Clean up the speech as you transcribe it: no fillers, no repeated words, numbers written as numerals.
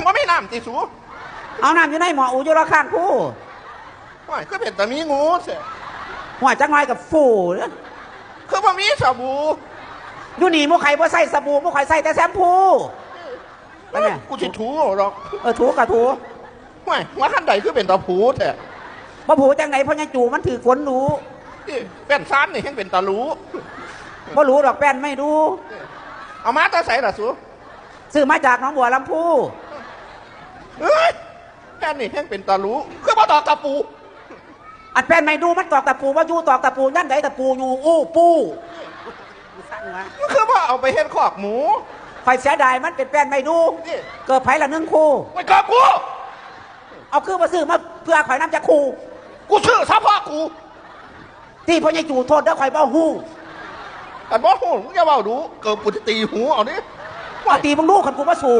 ว่าไม่น้ำตีสูเอาน้ำอยู่ในหมออูอยู่ละข้างผู้ว่าก็เป็นแต่มีงูเสียหัวจังไงกับฟูคือว่ามีสบู่อยู่นี่มุกไข่บ่ใส่สบู่มุกไข่ใส่แต่แชมพูไปเนี่ยกูจะถูหรอกถูกับถูว่าขั้นใดคือเป็นตะผูแท้บ่ผูจังไหนเพราะยังจู่มันถือขนรู้เป็นซ้ำนี่ยังเป็นตะรู้บ่รู้ดอกแป้นไม่รู้เอามาตาใส่ละสูซื้อมาจากน้องบัวลำพูแป้นนี่ยังเป็นตะรู้คือบ่ตอกตะปูอันแป้นไม่ดูมันตอกตะปูว่ายู่ตอกตะปูยันไหนตะปูอยู่อู้ปูคือว่าเอาไปเฮ็ดขอกหมูไฟเสียดายมันเป็นแป้นไม่ดูเกิดไผ่ละ1 คู่ไว้กับกูเอาคือมาซื้อมาเพื่อข่อยน้ำจะคู่กูซื้อซะพ่อกูที่พ่อใหญ่จู่โทษเด้อข่อยเบ้าหู้แต่บ่หูมึงจะเบ้าดูเกิดปุจตีหูเอาดิว่าตีมึงดูขันกูมาสู่